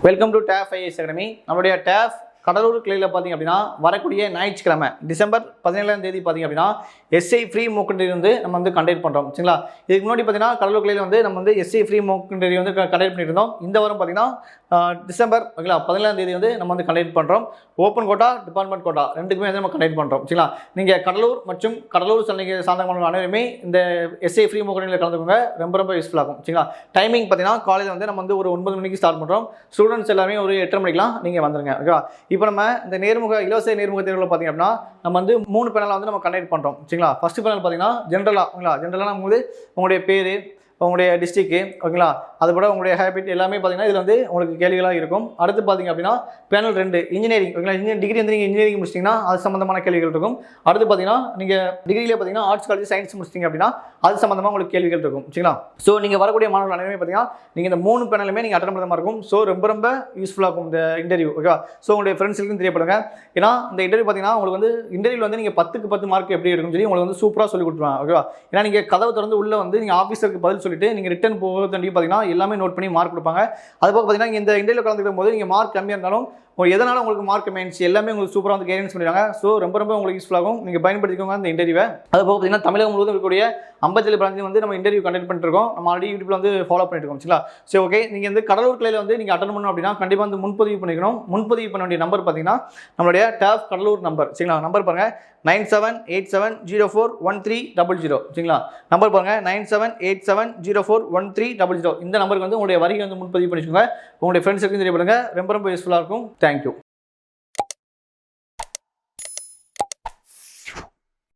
Welcome to TAF IAS academy. நம்மளுடைய TAF Cuddalore கிளையில் பார்த்திங்க அப்படின்னா வரக்கூடிய ஞாயிற்றுக்கிழமை டிசம்பர் 17ஆம் தேதி பார்த்திங்க அப்படின்னா எஸ்ஐ ஃப்ரீ மோக் இன்டர்வியூ வந்து நம்ம வந்து கண்டக்ட் பண்ணுறோம். சரிங்களா? இதுக்கு முன்னாடி பார்த்தீங்கன்னா கடலூர் கிளையில் வந்து நம்ம வந்து எஸ்ஐ ஃப்ரீ மோக் இன்டர்வியூ வந்து கண்டக்ட் பண்ணியிருந்தோம். இந்த வாரம் பார்த்திங்கன்னா டிசம்பர் 17ஆம் தேதி வந்து நம்ம வந்து கண்டக்ட் பண்ணுறோம். ஓப்பன் கோட்டா, டிபார்ட்மெண்ட் கோட்டா ரெண்டுக்குமே வந்து நம்ம கண்டக்ட் பண்ணுறோம். சரிங்களா? நீங்கள் கடலூர் மற்றும் கடலூர் சார்ந்த அனைவருமே இந்த எஸ்ஐ ஃப்ரீ மோக் இன்டர்வியூவில் கலந்துக்கோங்க. ரொம்ப யூஸ்ஃபுல் ஆகும். சரிங்களா? டைமிங் பார்த்தீங்கன்னா காலையில் வந்து நம்ம வந்து ஒரு 9 மணிக்கு ஸ்டார்ட் பண்ணுறோம். ஸ்டூடெண்ட்ஸ் எல்லாமே ஒரு 8:30 மணிக்கெலாம் நீங்கள் வந்துருங்க. ஓகேவா? இப்போ நம்ம இந்த இலவச நேர்முக தேர்வில் பார்த்திங்க அப்படின்னா நம்ம வந்து 3 பேனலாக வந்து நம்ம கண்டக்ட் பண்ணுறோம். சரிங்களா? ஃபஸ்ட்டு பேனல் பார்த்திங்கன்னா ஜென்ரலாக நம்ம வந்து உங்களுடைய பேர், உங்களுடைய டிஸ்ட்ரிக்ட், ஓகேங்களா, அதுபோல் உங்களுடைய ஹேபிட் எல்லாமே பார்த்தீங்கன்னா இதில் வந்து உங்களுக்கு கேள்விகளாக இருக்கும். அடுத்து பார்த்தீங்க அப்படின்னா பேனல் 2 இன்ஜினியரிங், ஓகேங்களா, டிகிரி வந்து நீங்கள் இன்ஜினியரிங் முடிச்சிட்டிங்கன்னா அது சம்மந்தமான கேள்விகள் இருக்கும். அடுத்து பார்த்தீங்கன்னா நீங்கள் டிகிரியில் பார்த்தீங்கன்னா ஆர்ட்ஸ் காலேஜ் சயின்ஸ் முடிச்சிட்டிங்க அப்படின்னா அது சம்மந்தமாக உங்களுக்கு கேள்விகள் இருக்கும். சரிங்களா? ஸோ நீங்கள் வரக்கூடிய மாணவர்கள் அனைவருமே பார்த்தீங்கன்னா நீங்கள் இந்த 3 பேனலுமே நீங்கள் அட்டன் பண்ணுற மாதிரி இருக்கும். ஸோ ரொம்ப யூஸ்ஃபுல்லாக இருக்கும் இந்த இன்டர்வியூ. ஓகேவா? ஸோ உங்களுடைய ஃப்ரெண்ட்ஸுக்கும் தெரியப்படுங்க. ஏன்னா இந்த இன்டர்வியூ பார்த்தீங்கன்னா உங்களுக்கு வந்து இன்டர்வியூவில் வந்து நீங்கள் 10க்கு 10 மார்க் எப்படி இருக்குன்னு சொல்லி உங்களுக்கு வந்து சூப்பராக சொல்லி கொடுத்துருவாங்க. ஓகேவா? ஏன்னா நீங்கள் கதவை திறந்து உள்ளே வந்து நீங்கள் ஆஃபீஸருக்கு பதில் சொல்லிட்டு நீங்கள் ரிட்டன் போகிறதுண்டி பார்த்தீங்கன்னா எல்லாமே நோட் பண்ணி மார்க் கொடுப்பாங்க. அதுபோக பார்த்தீங்கன்னா இந்த இன்டர்வியூ கலந்துக்கும் போது நீங்கள் மார்க் கம்மியாக இருந்தாலும் எதனால உங்களுக்கு மார்க் கம்மியாச்சு எல்லாமே உங்களுக்கு சூப்பராக வந்து கைடன்ஸ் பண்ணிடுவாங்க. ஸோ ரொம்ப உங்களுக்கு யூஸ்ஃபுல்லாகும். நீங்கள் பயன்படுத்திக்கோங்க இந்த இன்டர்வியூவை. அதுபோக பார்த்தீங்கன்னா தமிழகம் முழுவதும் இருக்கக்கூடிய 57 பிரான்ச்சில் வந்து நம்ம இன்டர்வியூ கண்டக்ட் பண்ணிட்டு இருக்கோம். நம்ம ஆல்ரெடி யூடியூப்ல வந்து ஃபாலோ பண்ணிட்டு இருக்கோம். சரிங்களா? ஸோ ஓகே, நீங்கள் வந்து கடலூர் கிளையில் வந்து நீங்கள் அட்டன் பண்ணணும் அப்படின்னா கண்டிப்பாக வந்து முன்பதிவு பண்ணிக்கணும். முன்பதிவு பண்ண வேண்டிய நம்பர் பார்த்தீங்கன்னா நம்மளுடைய டேஃப் கடலூர் நம்பர். சரிங்களா? நம்பர் பாருங்க 9787041300. சரிங்களா? நம்பர் பாருங்க 9787041300. இந்த நம்பருக்கு வந்து உங்களுடைய வரியை வந்து முன்பதிவு பண்ணிக்கோங்க. உங்களுடைய ஃப்ரெண்ட்ஸுக்கும் தெரியப்படுங்க. ரொம்ப யூஸ்ஃபுல்லாக இருக்கும். தேங்க்யூ.